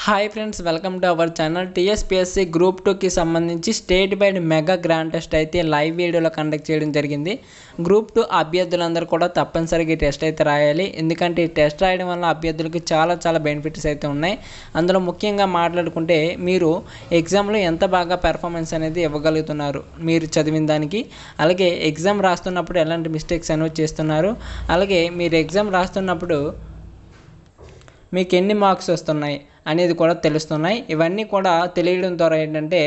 Hi friends, welcome to our channel. TSPSC group 2కి సంబంధించి state wide mega grand test అయితే live వీడియోలో conduct చేయడం జరిగింది. గ్రూప్ 2 అభ్యర్థులందరూ కూడా తప్పనిసరిగా ఈ టెస్ట్ అయితే రాయాలి. ఎందుకంటే ఈ టెస్ట్ రాయడం వల్ల అభ్యర్థులకి చాలా బెనిఫిట్స్ అయితే ఉన్నాయి. అందులో ముఖ్యంగా మాట్లాడుకుంటే మీరు ఎగ్జామ్లో ఎంత బాగా పెర్ఫార్మెన్స్ అనేది ఇవ్వగలుగుతున్నారు మీరు చదివిన దానికి, అలాగే ఎగ్జామ్ రాస్తున్నప్పుడు ఎలాంటి మిస్టేక్స్ అనేవి చేస్తున్నారు, అలాగే మీరు ఎగ్జామ్ రాస్తున్నప్పుడు మీకు ఎన్ని మార్క్స్ వస్తున్నాయి అనేది కూడా తెలుస్తున్నాయి. ఇవన్నీ కూడా తెలియడం ద్వారా ఏంటంటే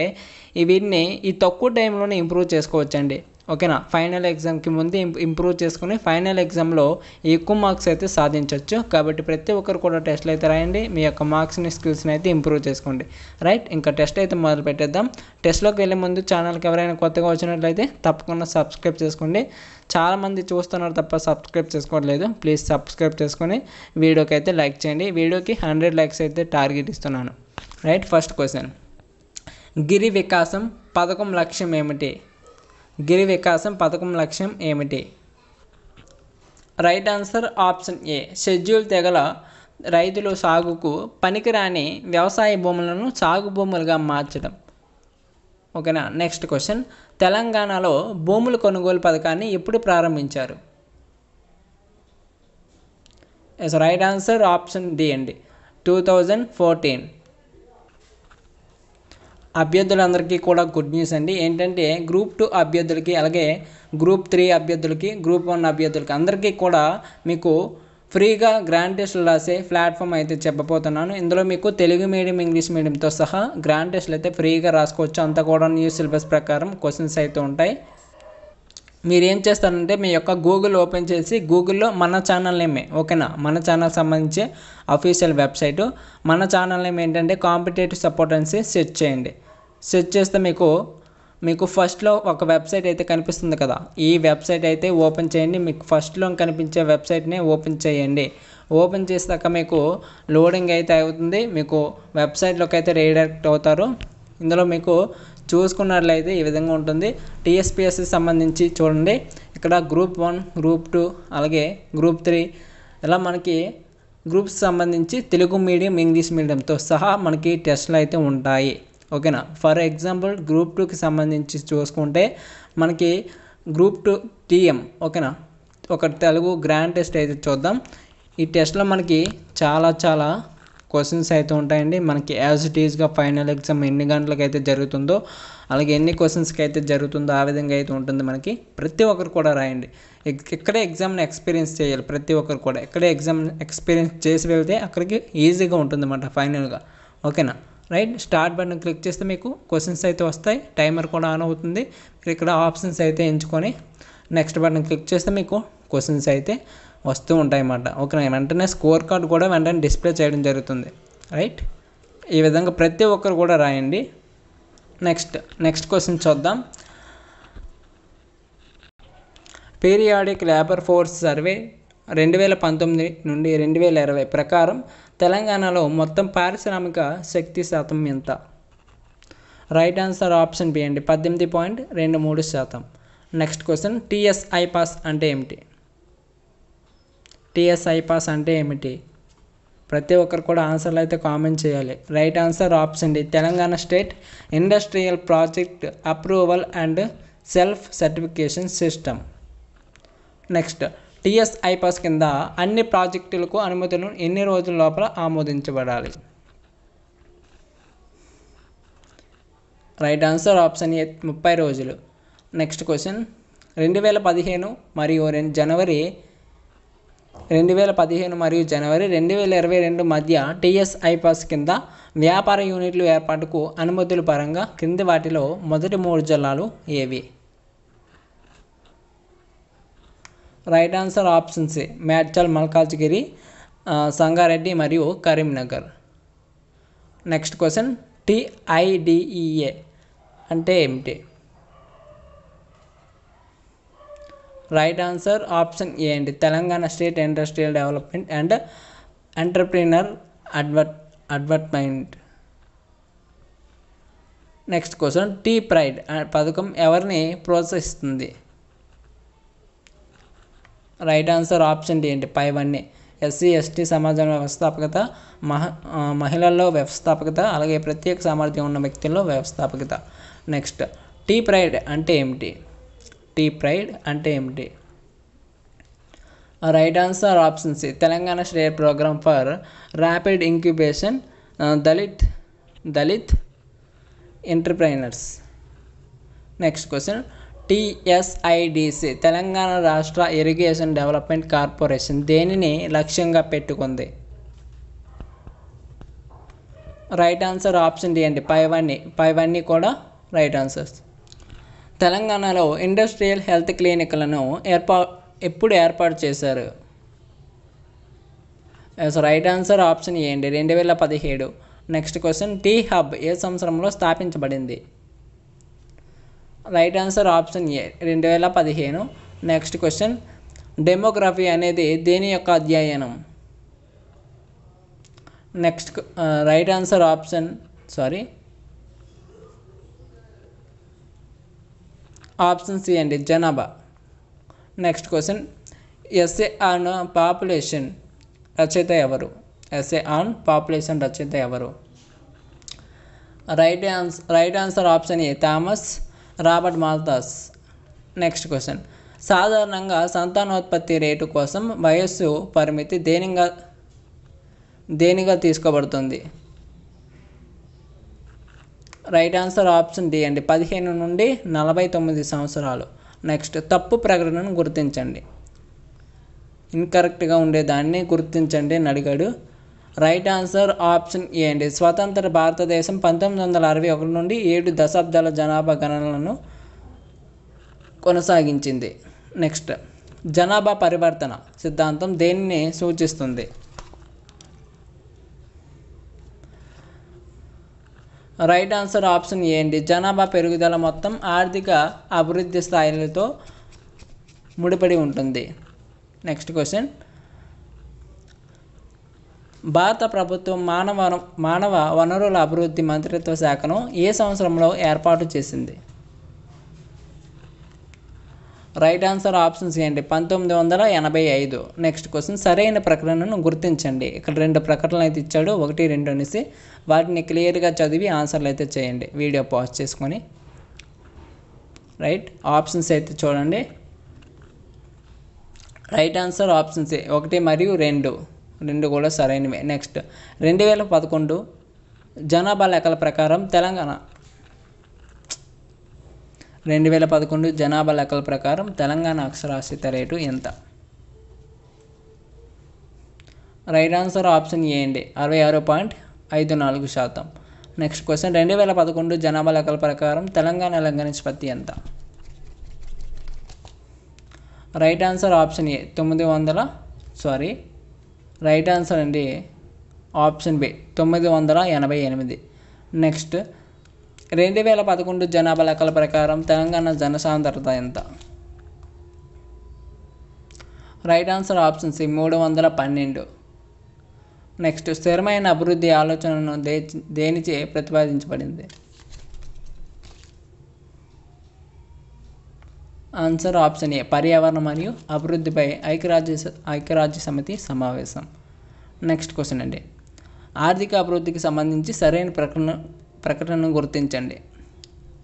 వీటిని ఈ తక్కువ టైంలోనే ఇంప్రూవ్ చేసుకోవచ్చండి. ఓకేనా, ఫైనల్ ఎగ్జామ్కి ముందు ఇంప్రూవ్ చేసుకుని ఫైనల్ ఎగ్జామ్లో ఎక్కువ మార్క్స్ అయితే సాధించవచ్చు. కాబట్టి ప్రతి ఒక్కరు కూడా టెస్ట్లు అయితే రాయండి, మీ యొక్క మార్క్స్ని స్కిల్స్ని అయితే ఇంప్రూవ్ చేసుకోండి. రైట్, ఇంకా టెస్ట్ అయితే మొదలు పెట్టేద్దాం. టెస్ట్లోకి వెళ్ళే ముందు ఛానల్కి ఎవరైనా కొత్తగా వచ్చినట్లయితే తప్పకుండా సబ్స్క్రైబ్ చేసుకోండి. చాలామంది చూస్తున్నారు తప్ప సబ్స్క్రైబ్ చేసుకోవట్లేదు. ప్లీజ్ సబ్స్క్రైబ్ చేసుకొని వీడియోకి అయితే లైక్ చేయండి. వీడియోకి 100 లైక్స్ అయితే టార్గెట్ ఇస్తున్నాను. రైట్, ఫస్ట్ క్వశ్చన్, గిరి వికాసం పథకం లక్ష్యం ఏమిటి? గిరి వికాసం పథకం లక్ష్యం ఏమిటి? Right answer option A, schedule తెగల రైతులు సాగుకు పనికిరాని వ్యవసాయ భూములను సాగు భూములుగా మార్చడం. ఓకేనా, నెక్స్ట్ క్వశ్చన్, తెలంగాణలో భూముల కొనుగోలు పథకాన్ని ఎప్పుడు ప్రారంభించారు? రైట్ ఆన్సర్ ఆప్షన్ డి అండి, 2014. అభ్యర్థులందరికీ కూడా గుడ్ న్యూస్ అండి. ఏంటంటే గ్రూప్ 2 అభ్యర్థులకి, అలాగే గ్రూప్ 3 అభ్యర్థులకి, గ్రూప్ 1 అభ్యర్థులకి అందరికీ కూడా మీకు ఫ్రీగా గ్రాండ్ టెస్టులు రాసే ప్లాట్ఫామ్ అయితే చెప్పబోతున్నాను. ఇందులో మీకు తెలుగు మీడియం, ఇంగ్లీష్ మీడియంతో సహా గ్రాండ్ టెస్టులు అయితే ఫ్రీగా రాసుకోవచ్చు. అంతా కూడా న్యూ సిలబస్ ప్రకారం క్వశ్చన్స్ అయితే ఉంటాయి. మీరు ఏం చేస్తారంటే మీ యొక్క గూగుల్ ఓపెన్ చేసి గూగుల్లో మన ఛానల్ నేమే, ఓకేనా, మన ఛానల్ సంబంధించి అఫీషియల్ వెబ్సైటు, మన ఛానల్ నేమ్ ఏంటంటే కాంపిటేటివ్ సపోర్ట్ అని సెర్చ్ చేయండి. సెర్చ్ చేస్తే మీకు ఫస్ట్లో ఒక వెబ్సైట్ అయితే కనిపిస్తుంది కదా, ఈ వెబ్సైట్ అయితే ఓపెన్ చేయండి. మీకు ఫస్ట్లో కనిపించే వెబ్సైట్ని ఓపెన్ చేయండి. ఓపెన్ చేసాక మీకు లోడింగ్ అయితే అవుతుంది. మీకు వెబ్సైట్లోకి అయితే రీడైరెక్ట్ అవుతారు. ఇందులో మీకు చూసుకున్నట్లయితే ఈ విధంగా ఉంటుంది. టీఎస్పీఎస్సీ సంబంధించి చూడండి, ఇక్కడ గ్రూప్ 1, గ్రూప్ 2, అలాగే గ్రూప్ 3 ఇలా మనకి గ్రూప్స్ సంబంధించి తెలుగు మీడియం, ఇంగ్లీష్ మీడియంతో సహా మనకి టెస్టులు అయితే ఉంటాయి. ఓకేనా, ఫర్ ఎగ్జాంపుల్ గ్రూప్ 2కి సంబంధించి చూసుకుంటే మనకి గ్రూప్ 2 టీఎం, ఓకేనా, ఒక తెలుగు గ్రాండ్ టెస్ట్ అయితే చూద్దాం. ఈ టెస్ట్లో మనకి చాలా క్వశ్చన్స్ అయితే ఉంటాయండి. మనకి యాజ్ ఇట్ ఈజ్గా ఫైనల్ ఎగ్జామ్ ఎన్ని గంటలకు అయితే జరుగుతుందో, అలాగే ఎన్ని క్వశ్చన్స్కి అయితే జరుగుతుందో ఆ విధంగా అయితే ఉంటుంది. మనకి ప్రతి ఒక్కరు కూడా రాయండి. ఇక్కడే ఎగ్జామ్ని ఎక్స్పీరియన్స్ చేయాలి. ప్రతి ఒక్కరు కూడా ఇక్కడే ఎగ్జామ్ ఎక్స్పీరియన్స్ చేసి వెళ్తే అక్కడికి ఈజీగా ఉంటుంది అన్నమాట ఫైనల్గా. ఓకేనా, రైట్, స్టార్ట్ బటన్ క్లిక్ చేస్తే మీకు క్వశ్చన్స్ అయితే వస్తాయి. టైమర్ కూడా ఆన్ అవుతుంది. ఇక్కడ ఆప్షన్స్ అయితే ఎంచుకొని నెక్స్ట్ బటన్ క్లిక్ చేస్తే మీకు క్వశ్చన్స్ అయితే వస్తూ ఉంటాయి అన్నమాట. ఓకే, వెంటనే స్కోర్ కార్డ్ కూడా వెంటనే డిస్ప్లే చేయడం జరుగుతుంది. రైట్, ఈ విధంగా ప్రతి ఒక్కరు కూడా రాయండి. నెక్స్ట్ క్వశ్చన్ చూద్దాం. పీరియాడిక్ లేబర్ ఫోర్స్ సర్వే 2019 నుండి 2020 ప్రకారం తెలంగాణలో మొత్తం పారిశ్రామిక శక్తి శాతం ఎంత? రైట్ ఆన్సర్ ఆప్షన్ బి అండి, 18.23%. నెక్స్ట్ క్వశ్చన్, టీఎస్ఐ పాస్ అంటే ఏమిటి? టీఎస్ఐ పాస్ అంటే ఏమిటి? ప్రతి ఒక్కరు కూడా ఆన్సర్లు అయితే కామెంట్ చేయాలి. Right answer option D, Telangana state industrial project approval and self certification system. Next, TSI pass కింద అన్ని ప్రాజెక్టులకు అనుమతులను ఎన్ని రోజుల లోపల ఆమోదించబడాలి? రైట్ ఆన్సర్ ఆప్షన్ ఏ, 30 రోజులు. నెక్స్ట్ క్వశ్చన్, 2015 మరియు జనవరి 2022 మధ్య టీఎస్ఐ పాస్ కింద వ్యాపార యూనిట్లు ఏర్పాటుకు అనుమతుల పరంగా కింది వాటిలో మొదటి 3 జిల్లాలు ఏవి? Right answer option C, Medchal, Malkajgiri, Sangareddy మరియు కరీంనగర్. నెక్స్ట్ క్వశ్చన్, టిఐడిఈఏ అంటే ఏమిటి? రైట్ ఆన్సర్ ఆప్షన్ ఏ అండి, Telangana state industrial development and entrepreneur advertisement. Next question, tea pride పథకం ఎవరిని ప్రోత్సహిస్తుంది? రైట్ ఆన్సర్ ఆప్షన్ డి అండి, పైవన్నీ. ఎస్సీ ఎస్టీ సమాజం వ్యవస్థాపకత, మహిళల్లో వ్యవస్థాపకత, అలాగే ప్రత్యేక సామర్థ్యం ఉన్న వ్యక్తుల్లో వ్యవస్థాపకత. నెక్స్ట్ టీ ప్రైడ్ అంటే ఏమిటి? టీ ప్రైడ్ అంటే ఏమిటి? Right answer option C, Telangana state programme for rapid incubation Dalit entrepreneurs. Next question TSIDC, Telangana రాష్ట్ర ఇరిగేషన్ డెవలప్మెంట్ కార్పొరేషన్ దేనిని లక్ష్యంగా పెట్టుకుంది? రైట్ ఆన్సర్ ఆప్షన్ డి అండి, పైవన్నీ కూడా రైట్ ఆన్సర్స్. తెలంగాణలో ఇండస్ట్రియల్ హెల్త్ క్లినిక్లను ఎప్పుడు ఏర్పాటు చేశారు? రైట్ ఆన్సర్ ఆప్షన్ ఏ అండి, 2017. నెక్స్ట్ క్వశ్చన్ టీ హబ్ ఏ సంవత్సరంలో స్థాపించబడింది? Right answer option A, 2015. Next question demography అనేది దేని యొక్క అధ్యయనం? Next right answer option C అండి, జనాభా. Next question essay on population రచయిత ఎవరు? ఎస్ఏ ఆన్ పాపులేషన్ రచయిత ఎవరు? Right answer option A, Thomas Robert Malthus. Next question సాధారణంగా సంతానోత్పత్తి రేటు కోసం వయస్సు పరిమితి దేనిగా తీసుకోబడుతుంది? రైట్ ఆన్సర్ ఆప్షన్ డి అండి, 15 నుండి 49 సంవత్సరాలు. నెక్స్ట్ తప్పు ప్రకటనను గుర్తించండి, ఇన్కరెక్ట్గా ఉండేదాన్ని గుర్తించండి అని అడిగాడు. రైట్ ఆన్సర్ ఆప్షన్ ఏ అండి, స్వతంత్ర భారతదేశం 1961 నుండి 7 దశాబ్దాల జనాభా గణనలను కొనసాగించింది. నెక్స్ట్ జనాభా పరివర్తన సిద్ధాంతం దేనిని సూచిస్తుంది? రైట్ ఆన్సర్ ఆప్షన్ ఏ అండి, జనాభా పెరుగుదల మొత్తం ఆర్థిక అభివృద్ధి స్థాయిలతో ముడిపడి ఉంటుంది. నెక్స్ట్ క్వశ్చన్ భారత ప్రభుత్వం మానవ వనరుల అభివృద్ధి మంత్రిత్వ శాఖను ఏ సంవత్సరంలో ఏర్పాటు చేసింది? రైట్ ఆన్సర్ ఆప్షన్ సి అండి, 1985. నెక్స్ట్ క్వశ్చన్ సరైన ప్రకటనను గుర్తించండి. ఇక్కడ 2 ప్రకటనలు అయితే ఇచ్చాడు, 1, 2 అనేసి. వాటిని క్లియర్గా చదివి ఆన్సర్లు అయితే చేయండి వీడియో పాజ్ చేసుకొని. రైట్ ఆప్షన్స్ అయితే చూడండి. రైట్ ఆన్సర్ ఆప్షన్ సి 1 మరియు 2 కూడా సరైనవే. నెక్స్ట్ 2011 జనాభా లెక్కల ప్రకారం 2011 జనాభా లెక్కల ప్రకారం తెలంగాణ అక్షరాస్యత రేటు ఎంత? రైట్ ఆన్సర్ ఆప్షన్ ఏ అండి, 66.54%. నెక్స్ట్ క్వశ్చన్ 2011 జనాభా లెక్కల ప్రకారం తెలంగాణ లింగ నిష్పత్తి ఎంత? Right answer option A, right answer అండి ఆప్షన్ బి, 988. నెక్స్ట్ 2011 జనాభా లెక్కల ప్రకారం తెలంగాణ జనసాంద్రత ఎంత? Right answer option C, 312. Next స్థిరమైన అభివృద్ధి ఆలోచనను దేనిచే ప్రతిపాదించబడింది? ఆన్సర్ ఆప్షన్ ఏ, పర్యావరణం మరియు అభివృద్ధిపై ఐక్యరాజ్య సమితి సమావేశం. నెక్స్ట్ క్వశ్చన్ అండి ఆర్థిక అభివృద్ధికి సంబంధించి సరైన ప్రకటనను గుర్తించండి.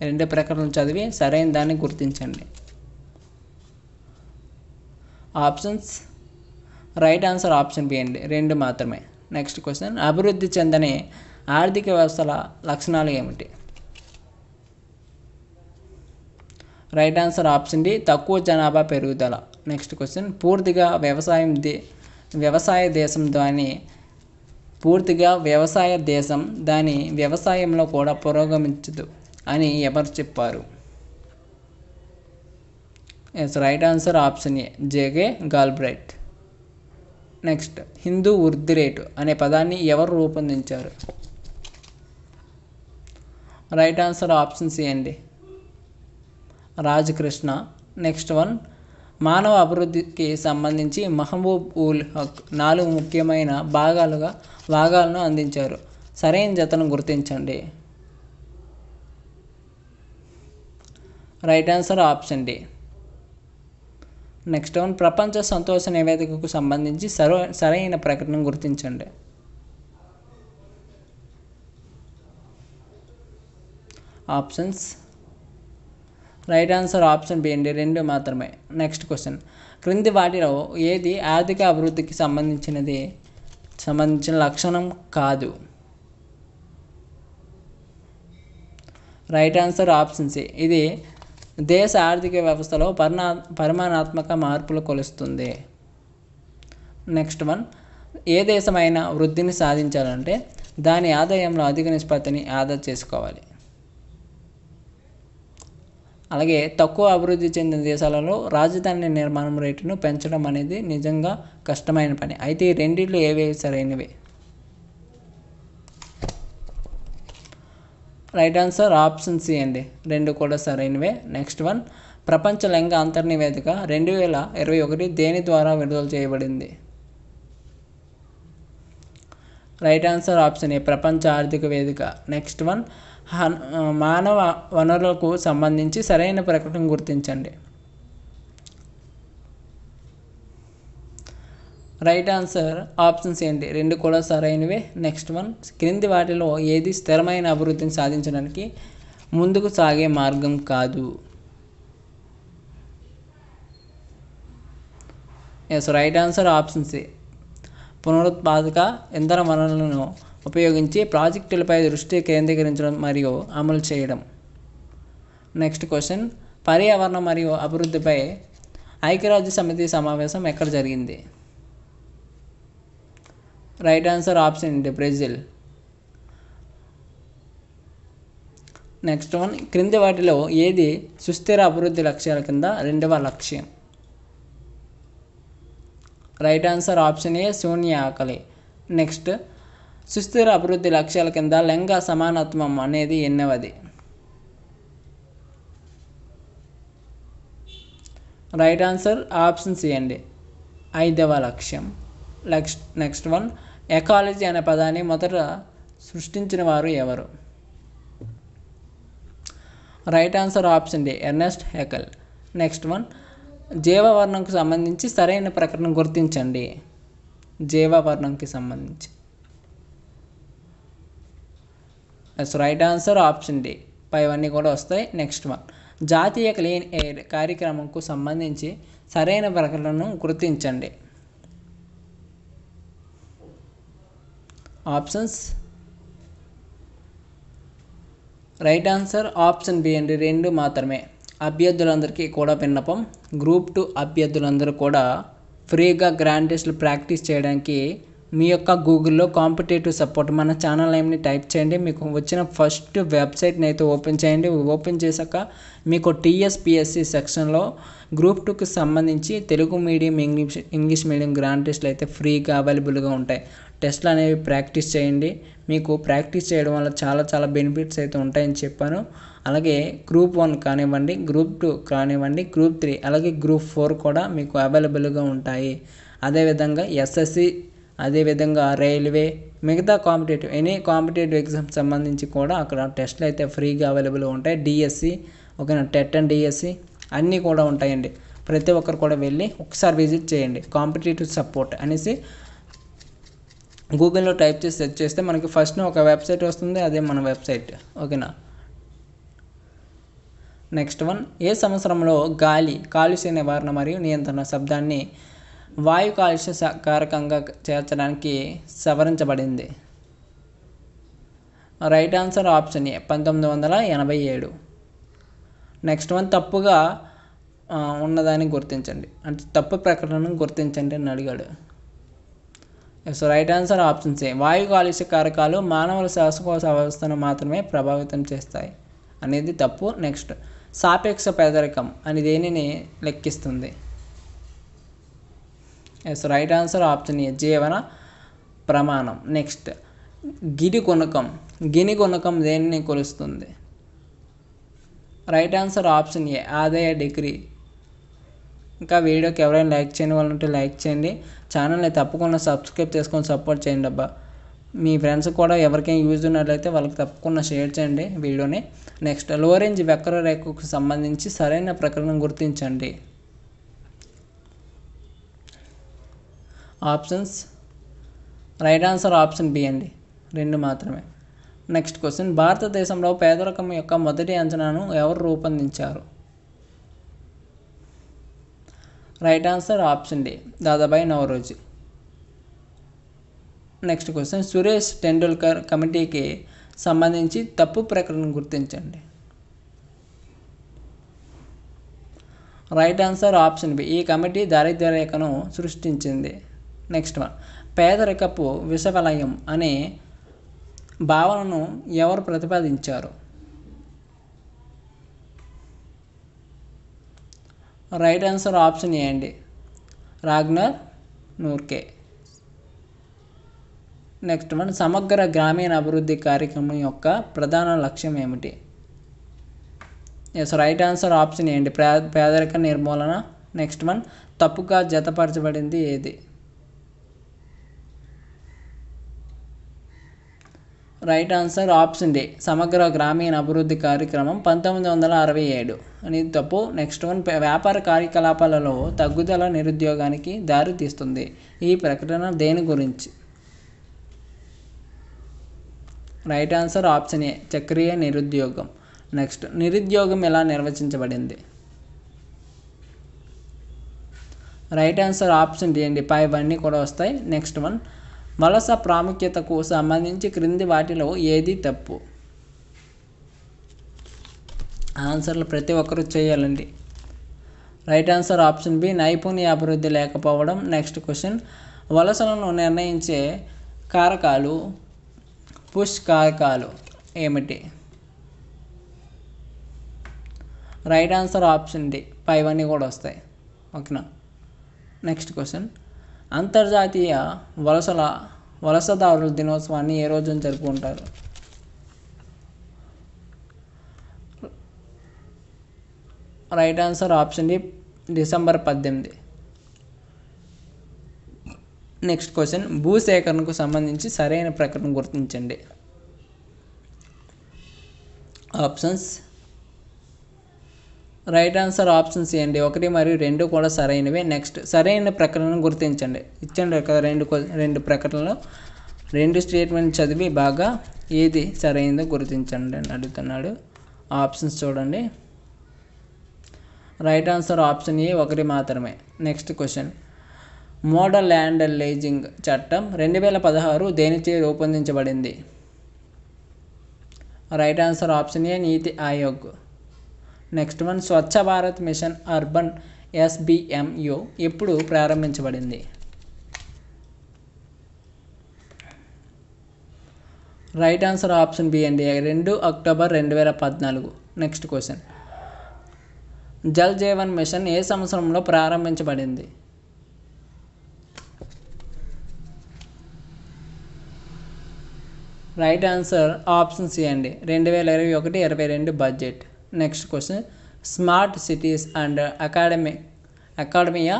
2 ప్రకటనలు చదివి సరైన దాన్ని గుర్తించండి. Options right answer option B అండి, 2 మాత్రమే. నెక్స్ట్ క్వశ్చన్ అభివృద్ధి చెందని ఆర్థిక వ్యవస్థల లక్షణాలు ఏమిటి? రైట్ ఆన్సర్ ఆప్షన్ డి, తక్కువ జనాభా పెరుగుదల. నెక్స్ట్ క్వశ్చన్ పూర్తిగా వ్యవసాయ దేశం దాని వ్యవసాయంలో కూడా పురోగమించదు అని ఎవరు చెప్పారు? Right answer option A, J K Galbraith. Next Hindu వృద్ధి రేటు అనే పదాన్ని ఎవరు రూపొందించారు? రైట్ ఆన్సర్ ఆప్షన్ సి అండి, రాజకృష్ణ. నెక్స్ట్ వన్ మానవ అభివృద్ధికి సంబంధించి మహబూబ్ ఉల్ హక్ 4 ముఖ్యమైన భాగాలను అందించారు. సరైన జతను గుర్తించండి. Right answer option D, next one ప్రపంచ సంతోష నివేదికకు సంబంధించి సరైన ప్రకటన గుర్తించండి. Options right answer option B అండి, 2 మాత్రమే. నెక్స్ట్ క్వశ్చన్, క్రింది వాటిలో ఏది ఆర్థిక అభివృద్ధికి సంబంధించిన లక్షణం కాదు? రైట్ ఆన్సర్ ఆప్షన్ సి, ఇది దేశ ఆర్థిక వ్యవస్థలో పరిమాణాత్మక మార్పులు కొలుస్తుంది. నెక్స్ట్ వన్, ఏ దేశమైనా వృద్ధిని సాధించాలంటే దాని ఆదాయంలో అధిక నిష్పత్తిని ఆదా చేసుకోవాలి. అలాగే తక్కువ అభివృద్ధి చెందిన దేశాలలో రాజధాని నిర్మాణం రేటును పెంచడం అనేది నిజంగా కష్టమైన పని. అయితే ఈ రెండిట్లో ఏవి సరైనవి? రైట్ ఆన్సర్ ఆప్షన్ సి అండి, 2 కూడా సరైనవే. నెక్స్ట్ వన్, ప్రపంచ లింగ అంతర్నివేదిక 2021 దేని ద్వారా విడుదల చేయబడింది? రైట్ ఆన్సర్ ఆప్షన్ ఏ, ప్రపంచ ఆర్థిక వేదిక. నెక్స్ట్ వన్, మానవ వనరులకు సంబంధించి సరైన ప్రకటన గుర్తించండి. రైట్ ఆన్సర్ ఆప్షన్స్ ఏంటి, 2 కూడా సరైనవే. నెక్స్ట్ వన్, క్రింది వాటిలో ఏది స్థిరమైన అభివృద్ధిని సాధించడానికి ముందుకు సాగే మార్గం కాదు? Yes, right answer option C, పునరుత్పాదక ఇంధన వనరులను ఉపయోగించి ప్రాజెక్టులపై దృష్టి కేంద్రీకరించడం మరియు అమలు చేయడం. నెక్స్ట్ క్వశ్చన్, పర్యావరణం మరియు అభివృద్ధిపై ఐక్యరాజ్య సమితి సమావేశం ఎక్కడ జరిగింది? రైట్ ఆన్సర్ ఆప్షన్ ఏంటి, బ్రెజిల్. నెక్స్ట్ వన్, క్రింది వాటిలో ఏది సుస్థిర అభివృద్ధి లక్ష్యాల కింద 2వ లక్ష్యం? రైట్ ఆన్సర్ ఆప్షన్ ఏ, శూన్య ఆకలి. నెక్స్ట్, సుస్థిర అభివృద్ధి లక్ష్యాల కింద లింగ సమానత్వం అనేది ఎన్నవది? రైట్ ఆన్సర్ ఆప్షన్ సి అండి, 5వ లక్ష్యం. నెక్స్ట్ వన్, ఎకాలజీ అనే పదాన్ని మొదట సృష్టించిన వారు ఎవరు? Right answer option D, Ernst Haeckel. Next one, జీవవర్ణంకు సంబంధించి సరైన ప్రకటన గుర్తించండి. జీవవర్ణంకి సంబంధించి. రైట్ ఆన్సర్ ఆప్షన్ డి, పైవన్నీ కూడా వస్తాయి. నెక్స్ట్ వన్, జాతీయ క్లీన్ ఎయిర్ కార్యక్రమంకు సంబంధించి సరైన ప్రకటనను గుర్తించండి. Options right answer option B అండి, 2 మాత్రమే. అభ్యర్థులందరికీ కూడా విన్నపం, గ్రూప్ 2 అభ్యర్థులందరూ కూడా ఫ్రీగా గ్రాండ్ టెస్ట్లు ప్రాక్టీస్ చేయడానికి మీ యొక్క గూగుల్లో కాంపిటేటివ్ సపోర్ట్ మన ఛానల్ నేమ్ని టైప్ చేయండి. మీకు వచ్చిన ఫస్ట్ వెబ్సైట్ని అయితే ఓపెన్ చేయండి. ఓపెన్ చేశాక మీకు టీఎస్పిఎస్సి సెక్షన్లో గ్రూప్ 2కి సంబంధించి Telugu medium, English medium grand టెస్ట్లు అయితే ఫ్రీగా అవైలబుల్గా ఉంటాయి. టెస్ట్లు అనేవి ప్రాక్టీస్ చేయండి. మీకు ప్రాక్టీస్ చేయడం వల్ల చాలా బెనిఫిట్స్ అయితే ఉంటాయని చెప్పాను. అలాగే గ్రూప్ 1 కానివ్వండి, గ్రూప్ 2 కానివ్వండి, గ్రూప్ 3 అలాగే గ్రూప్ 4 కూడా మీకు అవైలబుల్గా ఉంటాయి. అదేవిధంగా ఎస్ఎస్సి, అదేవిధంగా రైల్వే, మిగతా ఎనీ కాంపిటేటివ్ ఎగ్జామ్ సంబంధించి కూడా అక్కడ టెస్ట్లు అయితే ఫ్రీగా అవైలబుల్గా ఉంటాయి. డిఎస్సి, ఓకేనా, టెట్ అండ్ డిఎస్సి అన్నీ కూడా ఉంటాయండి. ప్రతి ఒక్కరు కూడా వెళ్ళి ఒకసారి విజిట్ చేయండి. కాంపిటేటివ్ సపోర్ట్ అనేసి గూగుల్లో టైప్ చేసి సెర్చ్ చేస్తే మనకి ఫస్ట్ ఒక వెబ్సైట్ వస్తుంది, అదే మన వెబ్సైట్, ఓకేనా. నెక్స్ట్ వన్, ఏ సంవత్సరంలో గాలి కాలుష్య నివారణ మరియు నియంత్రణ శబ్దాన్ని వాయు కాలుష్య కారకంగా చేర్చడానికి సవరించబడింది? Right answer option A, 1987. Next one, తప్పుగా ఉన్నదాన్ని గుర్తించండి, అంటే తప్పు ప్రకటనను గుర్తించండి అని అడిగాడు. So right answer option A, వాయు కాలుష్య కారకాలు మానవుల శ్వాసకోశ వ్యవస్థను మాత్రమే ప్రభావితం చేస్తాయి అనేది తప్పు. నెక్స్ట్, సాపేక్ష పేదరికం అని దేనిని లెక్కిస్తుంది? Yes, right answer option A, జీవన ప్రమాణం. నెక్స్ట్, గిని గుణకం దేనిని కొలుస్తుంది? రైట్ ఆన్సర్ ఆప్షన్ ఏ, ఆదాయ డిగ్రీ. ఇంకా వీడియోకి ఎవరైనా లైక్ చేయని వాళ్ళు ఉంటే లైక్ చేయండి. ఛానల్ని తప్పకుండా సబ్స్క్రైబ్ చేసుకొని సపోర్ట్ చేయండి అబ్బా. మీ ఫ్రెండ్స్ కూడా ఎవరికైనా యూజ్ ఉన్నట్లయితే వాళ్ళకి తప్పకుండా షేర్ చేయండి వీడియోని. నెక్స్ట్, లోరెంజ్ వక్రరేఖకు సంబంధించి సరైన ప్రకటన గుర్తించండి. Options right answer option B అండి, 2 మాత్రమే. నెక్స్ట్ క్వశ్చన్, భారతదేశంలో పేదరికం యొక్క మొదటి అంచనాను ఎవరు రూపొందించారు? Right answer option D, Dadabhai Naoroji. Next question, Suresh Tendulkar కమిటీకి సంబంధించి తప్పు ప్రకటన గుర్తించండి. రైట్ ఆన్సర్ ఆప్షన్ బి, ఈ కమిటీ దారిద్ర్య రేఖను సృష్టించింది. నెక్స్ట్ వన్, పేదరికపు విషవలయం అనే భావనను ఎవరు ప్రతిపాదించారు? రైట్ ఆన్సర్ ఆప్షన్ ఏ అండి, రాగ్నర్ నూర్కే. నెక్స్ట్ వన్, సమగ్ర గ్రామీణ అభివృద్ధి కార్యక్రమం యొక్క ప్రధాన లక్ష్యం ఏమిటి? Yes, right answer option A అండి, పేదరిక నిర్మూలన. నెక్స్ట్ వన్, తప్పుగా జతపరచబడింది ఏది? రైట్ ఆన్సర్ ఆప్షన్ డి, సమగ్ర గ్రామీణ అభివృద్ధి కార్యక్రమం 1967 అనేది తప్పు. నెక్స్ట్ వన్, వ్యాపార కార్యకలాపాలలో తగ్గుదల నిరుద్యోగానికి దారి తీస్తుంది. ఈ ప్రకటన దేని గురించి? రైట్ ఆన్సర్ ఆప్షన్ ఏ, చక్రీయ నిరుద్యోగం. నెక్స్ట్, నిరుద్యోగం ఎలా నిర్వచించబడింది? రైట్ ఆన్సర్ ఆప్షన్ డి అండి, పైవన్నీ కూడా వస్తాయి. నెక్స్ట్ వన్, వలస ప్రాముఖ్యతకు సంబంధించి క్రింది వాటిలో ఏది తప్పు? ఆన్సర్లు ప్రతి ఒక్కరూ చేయాలండి. రైట్ ఆన్సర్ ఆప్షన్ బి, నైపుణ్య అభివృద్ధి లేకపోవడం. నెక్స్ట్ క్వశ్చన్, వలసలను నిర్ణయించే కారకాలు పుష్ కారకాలు ఏమిటి? రైట్ ఆన్సర్ ఆప్షన్ డి, పైవన్నీ కూడా వస్తాయి. ఓకేనా. నెక్స్ట్ క్వశ్చన్, అంతర్జాతీయ వలసదారుల దినోత్సవాన్ని ఏ రోజున జరుపుకుంటారు? Right answer option D, December 18. Next question, భూసేకరణకు సంబంధించి సరైన ప్రకటన గుర్తించండి. Options right answer option C అండి, 1 మరియు 2 కూడా సరైనవే. నెక్స్ట్, సరైన ప్రకటనను గుర్తించండి. ఇచ్చండి కదా రెండు ప్రకటనలు, 2 స్టేట్మెంట్ చదివి బాగా ఏది సరైనదో గుర్తించండి అని అడుగుతున్నాడు. ఆప్షన్స్ చూడండి. రైట్ ఆన్సర్ ఆప్షన్ ఏ, 1 మాత్రమే. Next question, model land leasing చట్టం 2016 దేనిచే రూపొందించబడింది? రైట్ ఆన్సర్ ఆప్షన్ ఏ, Niti Aayog. Next one, Swachh Bharat mission urban SBMU ఎప్పుడు ప్రారంభించబడింది? రైట్ ఆన్సర్ ఆప్షన్ బి అండి, 2 October 2014. Next question, Jal Jeevan mission ఏ సంవత్సరంలో ప్రారంభించబడింది? రైట్ ఆన్సర్ ఆప్షన్ సి అండి, 2021-22 budget. Next question, smart cities and academia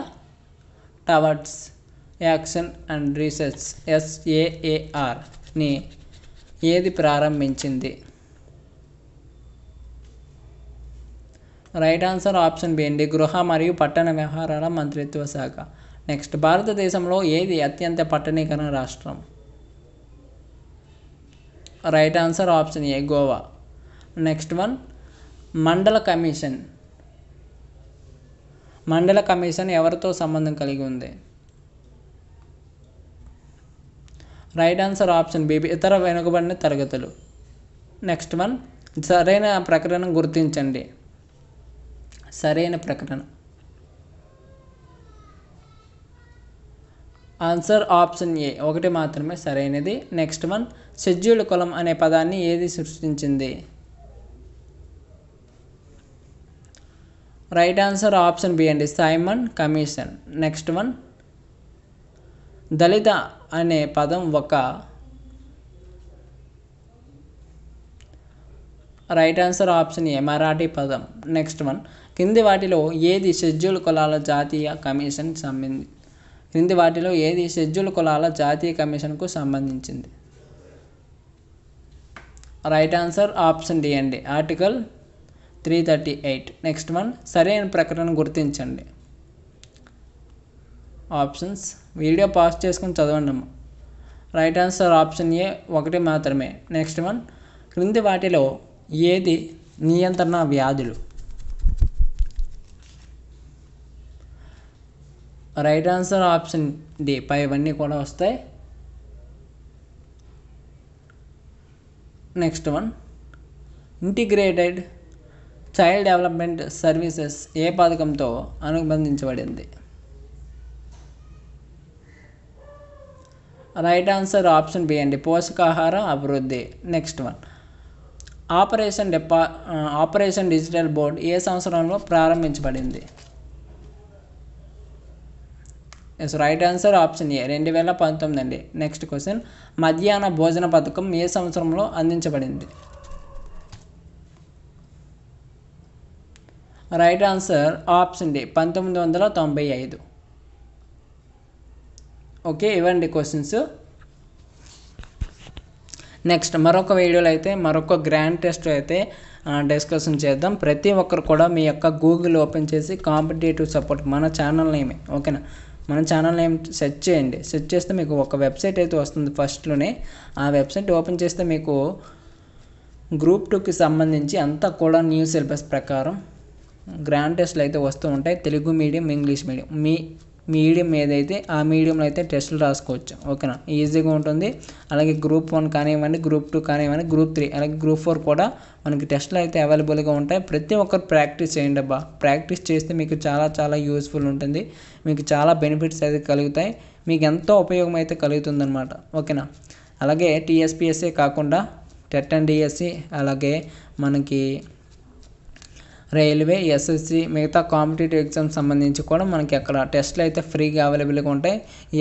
towards action and research SAARని ఏది ప్రారంభించింది? రైట్ ఆన్సర్ ఆప్షన్ బి అండి, గృహ మరియు పట్టణ వ్యవహారాల మంత్రిత్వ శాఖ. నెక్స్ట్, భారతదేశంలో ఏది అత్యంత పట్టణీకరణ రాష్ట్రం? Right answer option A, Goa. Next one, మండల కమిషన్ ఎవరితో సంబంధం కలిగి ఉంది? రైట్ ఆన్సర్ ఆప్షన్ బి, ఇతర వెనుకబడిన తరగతులు. నెక్స్ట్ వన్, సరైన ప్రకటన గుర్తించండి. సరైన ప్రకటన ఆన్సర్ ఆప్షన్ ఏ, 1 మాత్రమే సరైనది. నెక్స్ట్ వన్, షెడ్యూల్డ్ కులం అనే పదాన్ని ఏది సృష్టించింది? రైట్ ఆన్సర్ ఆప్షన్ బి అండి, Simon commission. Next one, Dalit అనే పదం right answer option A, Marathi పదం. నెక్స్ట్ వన్, కింది వాటిలో ఏది షెడ్యూల్ కులాల జాతీయ కమిషన్కు సంబంధించింది? రైట్ ఆన్సర్ ఆప్షన్ డి అండి, ఆర్టికల్ 338. నెక్స్ట్ వన్, సరైన ప్రకటన గుర్తించండి. ఆప్షన్స్ వీడియో పాస్ చేసుకుని చదవండి అమ్మ. రైట్ ఆన్సర్ ఆప్షన్ ఏ 1 మాత్రమే. నెక్స్ట్ వన్, క్రింది వాటిలో ఏది నియంత్రణ వ్యాధులు? రైట్ ఆన్సర్ ఆప్షన్ డి పైవన్నీ కూడా వస్తాయి. Next one, integrated child development services ఏ పథకంతో అనుబంధించబడింది? రైట్ ఆన్సర్ ఆప్షన్ బి అండి, పోషకాహార అభివృద్ధి. Next one, operation digital board ఏ సంవత్సరంలో ప్రారంభించబడింది? Yes, right answer option A 2019 అండి. నెక్స్ట్ క్వశ్చన్, మధ్యాహ్న భోజన పథకం ఏ సంవత్సరంలో అందించబడింది? Right answer option D 1995. Okay, ఇవ్వండి క్వశ్చన్స్. నెక్స్ట్ మరొక వీడియోలో అయితే మరొక గ్రాండ్ టెస్ట్ అయితే డిస్కషన్ చేద్దాం. ప్రతి ఒక్కరు కూడా మీ యొక్క గూగుల్ ఓపెన్ చేసి కాంపిటేటివ్ సపోర్ట్ మన ఛానల్ నేమే, ఓకేనా, మన ఛానల్ నేమ్ సెర్చ్ చేయండి. సెర్చ్ చేస్తే మీకు ఒక వెబ్సైట్ అయితే వస్తుంది. ఫస్ట్లోనే ఆ వెబ్సైట్ ఓపెన్ చేస్తే మీకు గ్రూప్ 2కి సంబంధించి అంతా కూడా న్యూ సిలబస్ ప్రకారం గ్రాండ్ టెస్ట్లు అయితే వస్తూ ఉంటాయి. తెలుగు మీడియం, ఇంగ్లీష్ మీడియం, మీ మీడియం ఏదైతే ఆ మీడియంలో అయితే టెస్టులు రాసుకోవచ్చు, ఓకేనా, ఈజీగా ఉంటుంది. అలాగే గ్రూప్ 1 కానివ్వండి, గ్రూప్ 2 కానివ్వండి, గ్రూప్ 3 అలాగే గ్రూప్ 4 కూడా మనకి టెస్టులు అయితే అవైలబుల్గా ఉంటాయి. ప్రతి ఒక్కరు ప్రాక్టీస్ చేయండి అబ్బా. ప్రాక్టీస్ చేస్తే మీకు చాలా చాలా యూస్ఫుల్ ఉంటుంది. మీకు చాలా బెనిఫిట్స్ అయితే కలుగుతాయి. మీకు ఎంతో ఉపయోగం అయితే కలుగుతుందన్నమాట, ఓకేనా. అలాగే టీఎస్పీఎస్సీ కాకుండా టెట్ అండ్ డిఎస్సి, అలాగే మనకి రైల్వే, ఎస్ఎస్సి, మిగతా కాంపిటేటివ్ ఎగ్జామ్స్ సంబంధించి కూడా మనకి అక్కడ టెస్ట్లు అయితే ఫ్రీగా అవైలబుల్గా ఉంటాయి.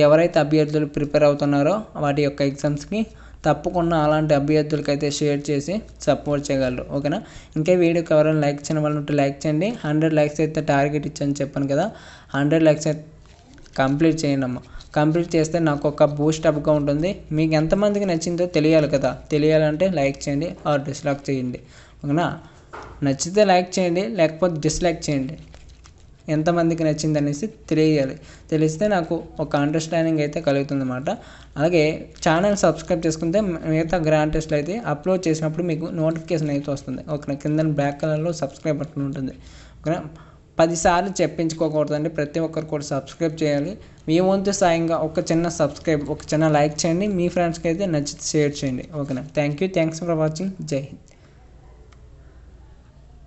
ఎవరైతే అభ్యర్థులు ప్రిపేర్ అవుతున్నారో వాటి యొక్క ఎగ్జామ్స్కి తప్పకుండా అలాంటి అభ్యర్థులకి అయితే షేర్ చేసి సపోర్ట్ చేయగలరు, ఓకేనా. ఇంకా వీడియోకి ఎవరైనా లైక్ చేయని వాళ్ళు ఉంటే లైక్ చేయండి. 100 లైక్స్ అయితే టార్గెట్ ఇచ్చాను చెప్పాను కదా, 100 లైక్స్ అయితే కంప్లీట్ చేయండి అమ్మ. కంప్లీట్ చేస్తే నాకు ఒక బూస్ట్ అప్గా ఉంటుంది. మీకు ఎంతమందికి నచ్చిందో తెలియాలి కదా, తెలియాలంటే లైక్ చేయండి ఆర్ డిస్లైక్ చేయండి, ఓకేనా. నచ్చితే లైక్ చేయండి, లేకపోతే డిస్లైక్ చేయండి. ఎంతమందికి నచ్చింది అనేసి తెలియాలి. తెలిస్తే నాకు ఒక అండర్స్టాండింగ్ అయితే కలుగుతుంది అన్నమాట. అలాగే ఛానల్ సబ్స్క్రైబ్ చేసుకుంటే మిగతా గ్రాండ్ టెస్ట్లు అయితే అప్లోడ్ చేసినప్పుడు మీకు నోటిఫికేషన్ అయితే వస్తుంది, ఓకేనా. కింద బ్లాక్ కలర్లో సబ్స్క్రైబ్ బటన్ ఉంటుంది, ఓకేనా. 10 సార్లు చెప్పించుకోకూడదండి. ప్రతి ఒక్కరు కూడా సబ్స్క్రైబ్ చేయాలి. మీ వంతు సాయంగా ఒక చిన్న సబ్స్క్రైబ్, ఒక చిన్న లైక్ చేయండి. మీ ఫ్రెండ్స్కి అయితే నచ్చితే షేర్ చేయండి, ఓకేనా. Thanks for watching. జై హింద్.